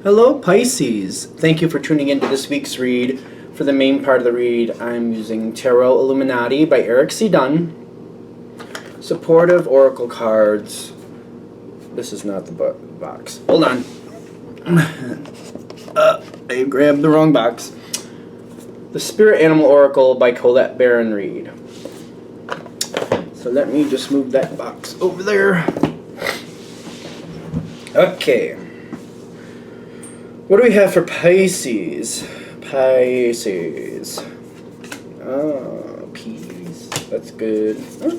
Hello, Pisces. Thank you for tuning into this week's read. For the main part of the read, I'm using Tarot Illuminati by Eric C. Dunn. Supportive Oracle cards. This is not the box. Hold on. I grabbed the wrong box. The Spirit Animal Oracle by Colette Baron Reed. So let me just move that box over there. Okay. What do we have for Pisces? Pisces. Oh, peas. That's good. Huh?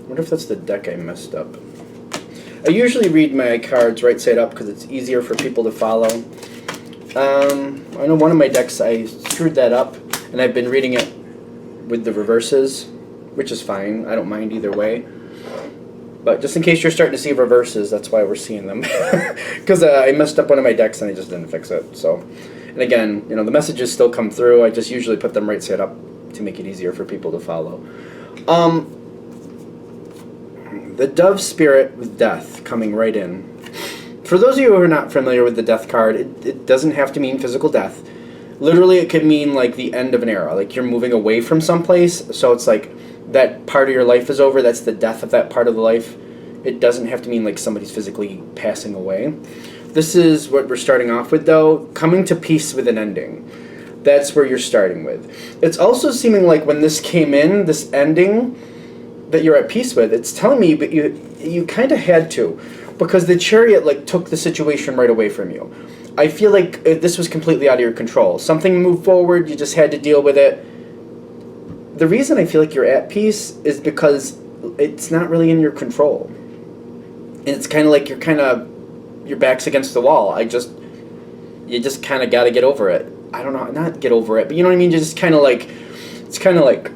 I wonder if that's the deck I messed up. I usually read my cards right side up because it's easier for people to follow. I know one of my decks I screwed that up, and I've been reading it with the reverses, which is fine. I don't mind either way. But just in case you're starting to see reverses, that's why we're seeing them. Because I messed up one of my decks and I just didn't fix it. So, and again, the messages still come through. I just usually put them right side up to make it easier for people to follow. The Dove Spirit with Death coming right in. For those of you who are not familiar with the Death card, it doesn't have to mean physical death. Literally, it could mean like the end of an era, like you're moving away from someplace, so it's like that part of your life is over, that's the death of that part of the life. It doesn't have to mean like somebody's physically passing away. This is what we're starting off with, though, coming to peace with an ending. That's where you're starting with. It's also seeming like when this came in, this ending that you're at peace with, it's telling me, but you kind of had to. Because the Chariot like took the situation right away from you. I feel like this was completely out of your control. Something moved forward, you just had to deal with it. The reason I feel like you're at peace is because it's not really in your control. And it's kind of like your back's against the wall. You just kind of got to get over it. I don't know, not get over it, but you know what I mean? You just kind of like, it's kind of like,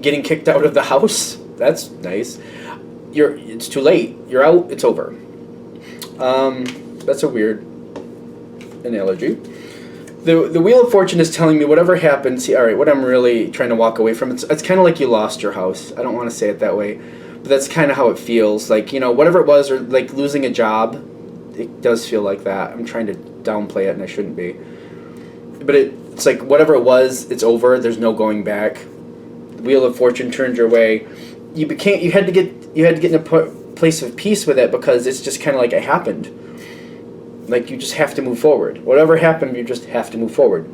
getting kicked out of the house. That's nice. It's too late. You're out. It's over. That's a weird analogy. The Wheel of Fortune is telling me whatever happens. See, all right, what I'm really trying to walk away from. It's kind of like you lost your house. I don't want to say it that way, but that's kind of how it feels. Like whatever it was, or like losing a job. It does feel like that. I'm trying to downplay it, and I shouldn't be. But it's like whatever it was, it's over. There's no going back. The Wheel of Fortune turned your way. You had to get in a place of peace with it because it's just kind of like it happened. Like you just have to move forward. Whatever happened, you just have to move forward.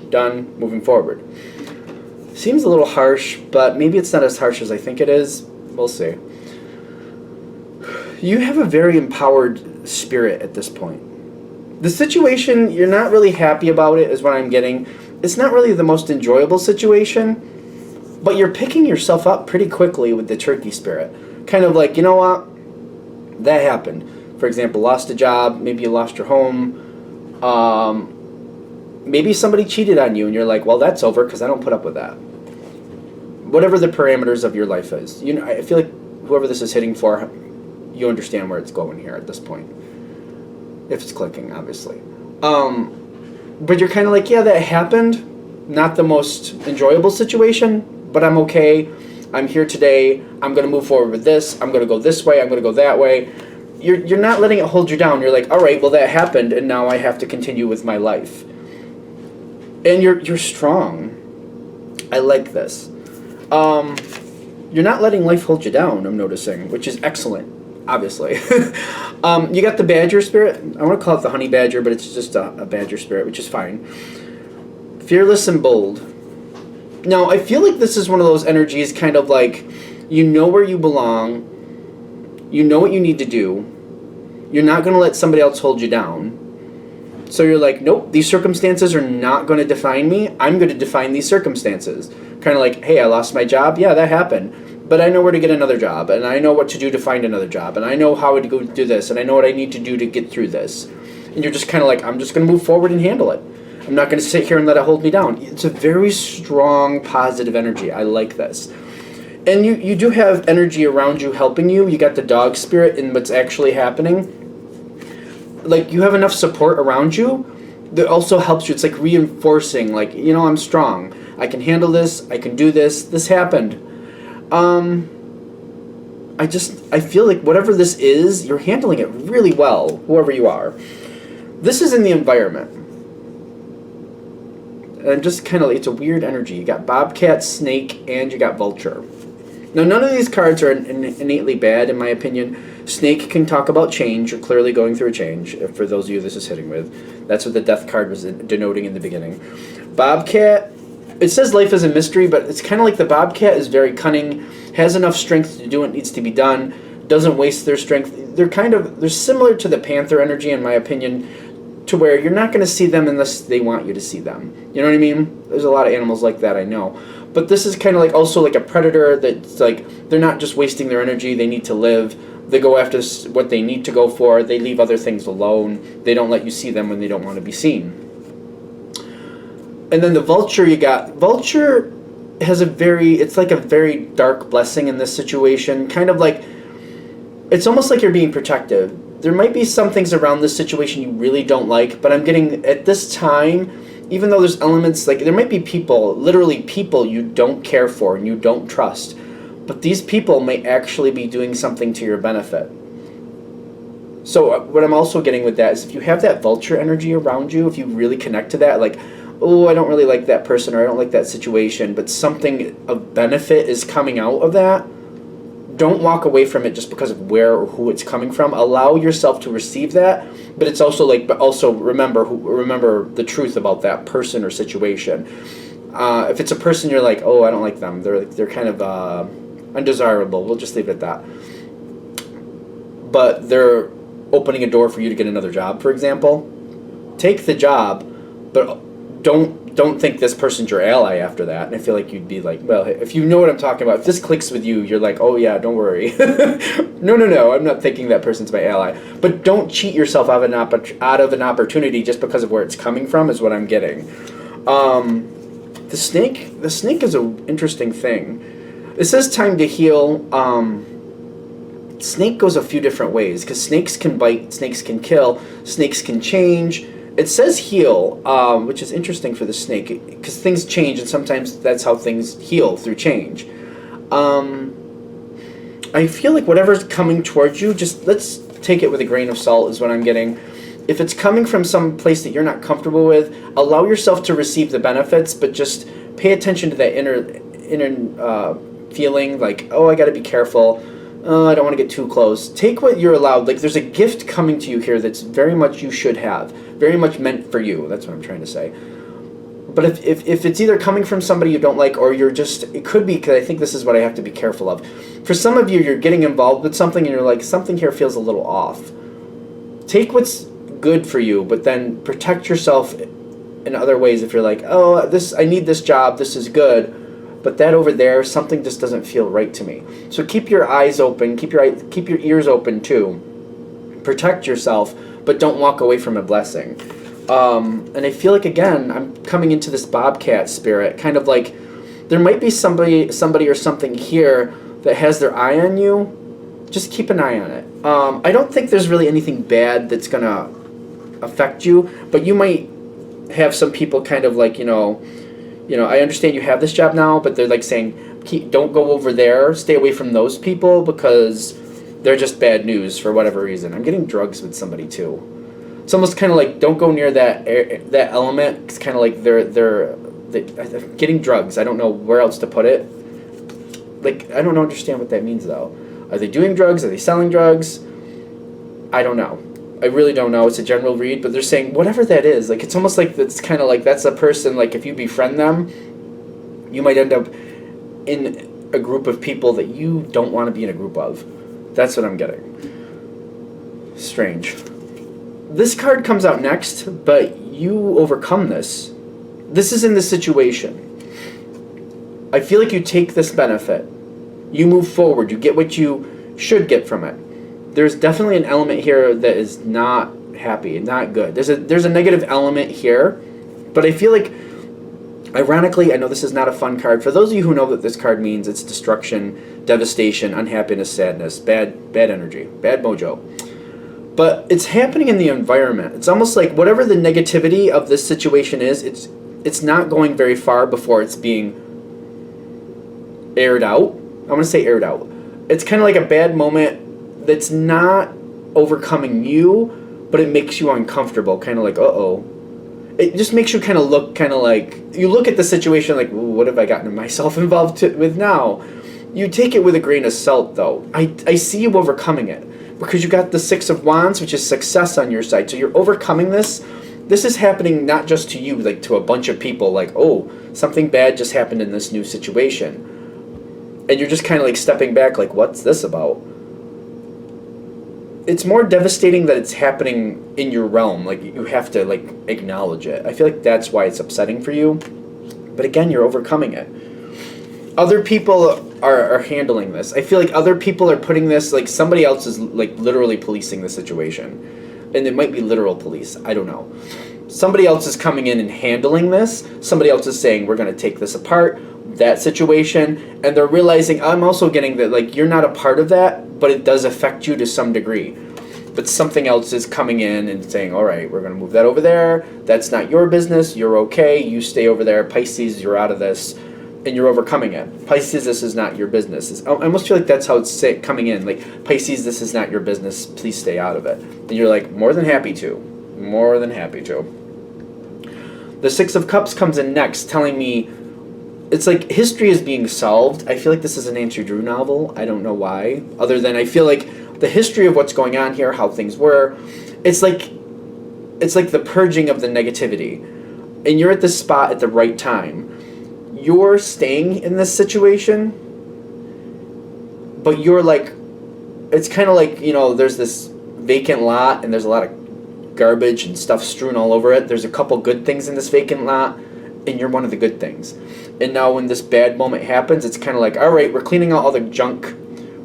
Done. Moving forward. Seems a little harsh, but maybe it's not as harsh as I think it is. We'll see. You have a very empowered spirit at this point. The situation, you're not really happy about it, is what I'm getting. It's not really the most enjoyable situation. But you're picking yourself up pretty quickly with the Turkey Spirit. Kind of like, you know what? That happened. For example, lost a job. Maybe you lost your home. Maybe somebody cheated on you and you're like, well, that's over because I don't put up with that. Whatever the parameters of your life is. I feel like whoever this is hitting for, you understand where it's going here at this point. If it's clicking, obviously. But you're kind of like, yeah, that happened. Not the most enjoyable situation. But I'm okay. I'm here today. I'm going to move forward with this. I'm going to go this way. I'm going to go that way. You're not letting it hold you down. You're like, all right, well, that happened, and now I have to continue with my life. And you're strong. I like this. You're not letting life hold you down, I'm noticing, which is excellent, obviously. You got the Badger Spirit. I want to call it the Honey Badger, but it's just a Badger Spirit, which is fine. Fearless and bold. Now, I feel like this is one of those energies kind of like, you know where you belong, you know what you need to do, you're not going to let somebody else hold you down. So you're like, nope, these circumstances are not going to define me, I'm going to define these circumstances. Kind of like, hey, I lost my job, yeah, that happened, but I know where to get another job, and I know what to do to find another job, and I know how to go do this, and I know what I need to do to get through this. And you're just kind of like, I'm just going to move forward and handle it. I'm not going to sit here and let it hold me down. It's a very strong, positive energy. I like this. And you do have energy around you helping you. You got the dog spirit in what's actually happening. like you have enough support around you that also helps you. It's like reinforcing, like, you know, I'm strong. I can handle this. I can do this. This happened. I feel like whatever this is, you're handling it really well, whoever you are. This is in the environment. And just kind of, it's a weird energy. You got Bobcat, Snake, and you got Vulture. Now, none of these cards are innately bad, in my opinion. Snake can talk about change. You're clearly going through a change, for those of you this is hitting with. That's what the Death card was denoting in the beginning. Bobcat, it says life is a mystery, but it's kind of like the Bobcat is very cunning, has enough strength to do what needs to be done, doesn't waste their strength. They're similar to the Panther energy, in my opinion, to where you're not going to see them unless they want you to see them. You know what I mean? There's a lot of animals like that, I know. But this is kind of like also like a predator that's like, they're not just wasting their energy, they need to live. They go after what they need to go for. They leave other things alone. They don't let you see them when they don't want to be seen. And then the Vulture you got. Vulture has it's like a very dark blessing in this situation. Kind of like, it's almost like you're being protective. There might be some things around this situation you really don't like, but I'm getting, at this time, even though there's elements, like there might be people, literally people you don't care for and you don't trust, but these people may actually be doing something to your benefit. So what I'm also getting with that is if you have that Vulture energy around you, if you really connect to that, like, oh, I don't really like that person or I don't like that situation, but something of benefit is coming out of that, don't walk away from it just because of where or who it's coming from. Allow yourself to receive that, but it's also like, but also remember the truth about that person or situation. If it's a person you're like, oh, I don't like them, they're kind of undesirable, we'll just leave it at that. But they're opening a door for you to get another job, for example. Take the job, but don't think this person's your ally after that. And I feel like you'd be like, well, if you know what I'm talking about, if this clicks with you, you're like, oh yeah, don't worry. No, I'm not thinking that person's my ally. But don't cheat yourself out of an opportunity just because of where it's coming from is what I'm getting. The snake is an interesting thing. It says time to heal. Snake goes a few different ways because snakes can bite, snakes can kill, snakes can change. It says heal, which is interesting for the snake because things change and sometimes that's how things heal, through change. I feel like whatever's coming towards you, just let's take it with a grain of salt is what I'm getting. If it's coming from some place that you're not comfortable with, allow yourself to receive the benefits, but just pay attention to that inner feeling like, oh, I got to be careful. I don't want to get too close. Take what you're allowed. Like there's a gift coming to you here that's very much you should have. Very much meant for you. That's what I'm trying to say. But if it's either coming from somebody you don't like or you're just, it could be, because I think this is what I have to be careful of. For some of you, you're getting involved with something and you're like, something here feels a little off. Take what's good for you, but then protect yourself in other ways. If you're like, oh, I need this job, this is good. But that over there, something just doesn't feel right to me. So keep your eyes open, keep your ears open too. Protect yourself, but don't walk away from a blessing. And I feel like, again, I'm coming into this Bobcat spirit, kind of like there might be somebody or something here that has their eye on you. Just keep an eye on it. I don't think there's really anything bad that's going to affect you, but you might have some people kind of like, I understand you have this job now, but they're like saying, don't go over there, stay away from those people because they're just bad news for whatever reason. I'm getting drugs with somebody too. It's almost kind of like don't go near that element. It's kind of like they're getting drugs. I don't know where else to put it. Like I don't understand what that means though. Are they doing drugs? Are they selling drugs? I don't know. I really don't know. It's a general read, but they're saying whatever that is. Like it's almost like it's kind of like that's a person. Like if you befriend them, you might end up in a group of people that you don't want to be in a group of. That's what I'm getting. Strange. This card comes out next, but you overcome this. This is in the situation. I feel like you take this benefit. You move forward. You get what you should get from it. There's definitely an element here that is not happy, not good. There's a negative element here, but I feel like, ironically, I know this is not a fun card. For those of you who know what this card means, it's destruction, devastation, unhappiness, sadness, bad energy, bad mojo. But it's happening in the environment. It's almost like whatever the negativity of this situation is, it's not going very far before it's being aired out. I want to say aired out. It's kind of like a bad moment that's not overcoming you, but it makes you uncomfortable. Kind of like, uh-oh. It just makes you kind of look kind of like, you look at the situation like, ooh, what have I gotten myself involved with now? You take it with a grain of salt, though. I see you overcoming it because you got the Six of Wands, which is success on your side. So you're overcoming this. This is happening not just to you, like to a bunch of people, like, oh, something bad just happened in this new situation. And you're just kind of like stepping back, like, what's this about? It's more devastating that it's happening in your realm. Like, you have to, like, acknowledge it. I feel like that's why it's upsetting for you. But again, you're overcoming it. Other people are handling this. I feel like other people are putting this, like, somebody else is, like, literally policing the situation. And it might be literal police. I don't know. Somebody else is coming in and handling this. Somebody else is saying, we're going to take this apart. That situation, and they're realizing, I'm also getting that, like, you're not a part of that, but it does affect you to some degree. But something else is coming in and saying, all right, we're going to move that over there. That's not your business. You're okay. You stay over there. Pisces, you're out of this, and you're overcoming it. Pisces, this is not your business. I almost feel like that's how it's coming in. Like, Pisces, this is not your business. Please stay out of it. And you're like, more than happy to. More than happy to. The Six of Cups comes in next, telling me, it's like history is being solved. I feel like this is a Nancy Drew novel. I don't know why. Other than I feel like the history of what's going on here, how things were, it's like the purging of the negativity. And you're at this spot at the right time. You're staying in this situation, but you're like, it's kind of like, you know, there's this vacant lot and there's a lot of garbage and stuff strewn all over it. There's a couple good things in this vacant lot, and you're one of the good things. And now when this bad moment happens, it's kind of like, all right, we're cleaning out all the junk.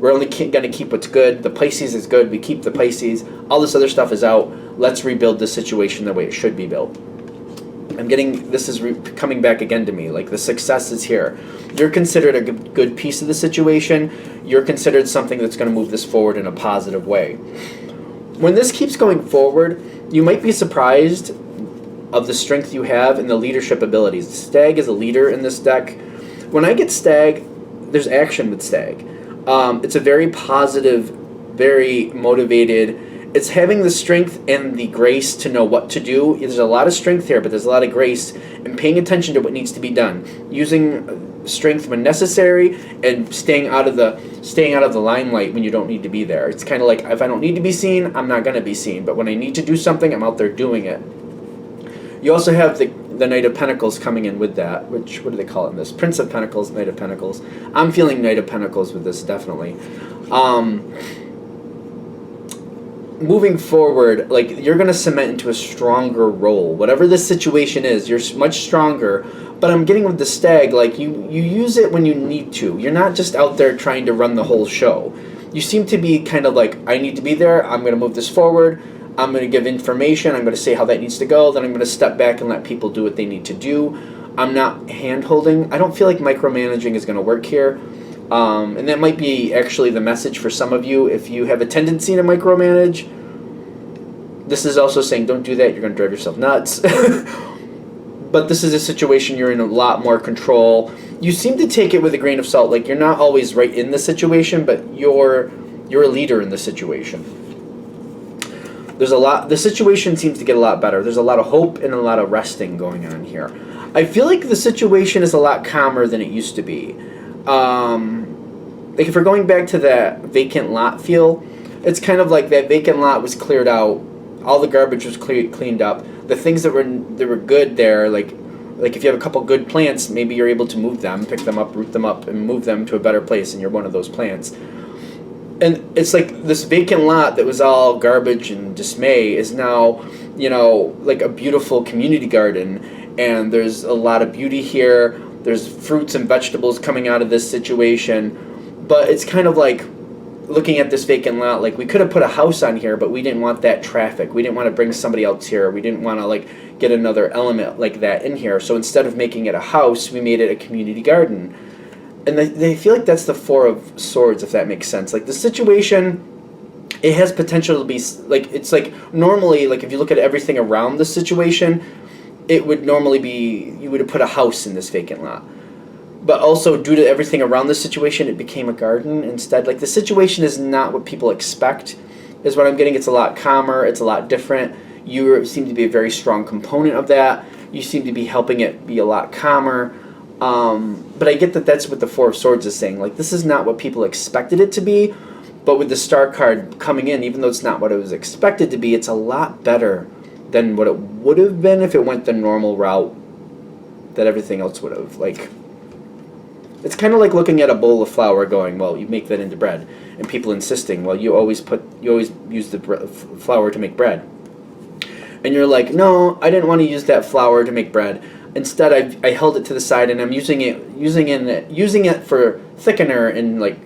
We're only going to keep what's good. The Pisces is good. We keep the Pisces. All this other stuff is out. Let's rebuild the situation the way it should be built. I'm getting, this is coming back again to me. Like, the success is here. You're considered a good piece of the situation. You're considered something that's going to move this forward in a positive way. When this keeps going forward, you might be surprised of the strength you have and the leadership abilities. Stag is a leader in this deck. When I get Stag, there's action with Stag. It's a very positive, very motivated. It's having the strength and the grace to know what to do. There's a lot of strength here, but there's a lot of grace and paying attention to what needs to be done. Using strength when necessary and staying out of the limelight when you don't need to be there. It's kind of like, if I don't need to be seen, I'm not going to be seen. But when I need to do something, I'm out there doing it. You also have the Knight of Pentacles coming in with that, which, what do they call it in this? Prince of Pentacles, Knight of Pentacles. I'm feeling Knight of Pentacles with this, definitely. Moving forward, like, you're going to cement into a stronger role. Whatever this situation is, you're much stronger. But I'm getting with the Stag, like, you use it when you need to. You're not just out there trying to run the whole show. You seem to be kind of like, I need to be there, I'm going to move this forward. I'm going to give information, I'm going to say how that needs to go, then I'm going to step back and let people do what they need to do. I'm not hand-holding. I don't feel like micromanaging is going to work here. And that might be actually the message for some of you. If you have a tendency to micromanage, this is also saying don't do that, you're going to drive yourself nuts. But this is a situation you're in a lot more control. You seem to take it with a grain of salt, like you're not always right in the situation, but you're a leader in the situation. The situation seems to get a lot better. There's a lot of hope and a lot of resting going on here. I feel like the situation is a lot calmer than it used to be. Like, if we're going back to that vacant lot feel, it's kind of like that vacant lot was cleared out. All the garbage was cleaned up. The things that were good there, like if you have a couple good plants, maybe you're able to move them, pick them up, root them up, and move them to a better place, and you're one of those plants. And it's like this vacant lot that was all garbage and dismay is now, you know, like a beautiful community garden. And there's a lot of beauty here. There's fruits and vegetables coming out of this situation. But it's kind of like looking at this vacant lot, like, we could have put a house on here, but we didn't want that traffic. We didn't want to bring somebody else here. We didn't want to, like, get another element like that in here. So instead of making it a house, we made it a community garden. And they feel like that's the Four of Swords, if that makes sense. Like, the situation it has potential to be like, it's like normally, like if you look at everything around the situation, it would normally be, you would have put a house in this vacant lot. But also, due to everything around the situation, it became a garden instead. Like, the situation is not what people expect, is what I'm getting. It's a lot calmer. It's a lot different. You seem to be a very strong component of that. You seem to be helping it be a lot calmer. But I get that that's what the Four of Swords is saying. Like, this is not what people expected it to be. But with the Star card coming in, even though it's not what it was expected to be, it's a lot better than what it would have been if it went the normal route that everything else would have. Like, it's kind of like looking at a bowl of flour going, well, you make that into bread. And people insisting, well, you always use the flour to make bread. And you're like, no, I didn't want to use that flour to make bread. Instead, I held it to the side, and I'm using it for thickener, and like,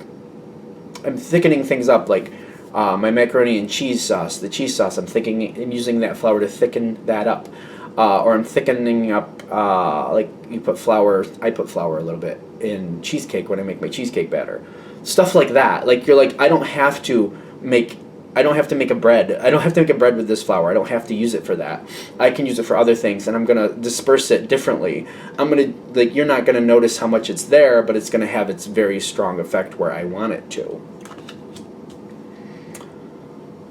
I'm thickening things up, like my macaroni and cheese sauce, the cheese sauce. I'm thickening and using that flour to thicken that up, or I'm thickening up like you put flour. I put flour a little bit in cheesecake when I make my cheesecake batter, stuff like that. Like, you're like, I don't have to make a bread. I don't have to make a bread with this flour. I don't have to use it for that. I can use it for other things, and I'm gonna disperse it differently. Like, you're not gonna notice how much it's there, but it's gonna have its very strong effect where I want it to.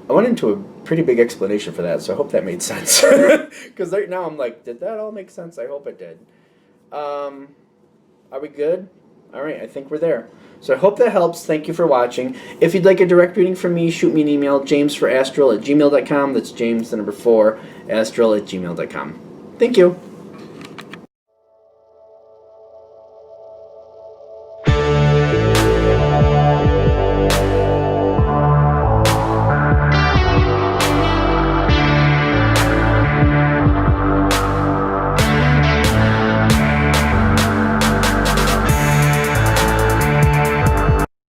I went into a pretty big explanation for that, so I hope that made sense. Because right now I'm like, did that all make sense? I hope it did. Are we good? All right, I think we're there. So I hope that helps. Thank you for watching. If you'd like a direct reading from me, shoot me an email, jamesforastral@gmail.com. That's James, the number 4, astral@gmail.com. Thank you.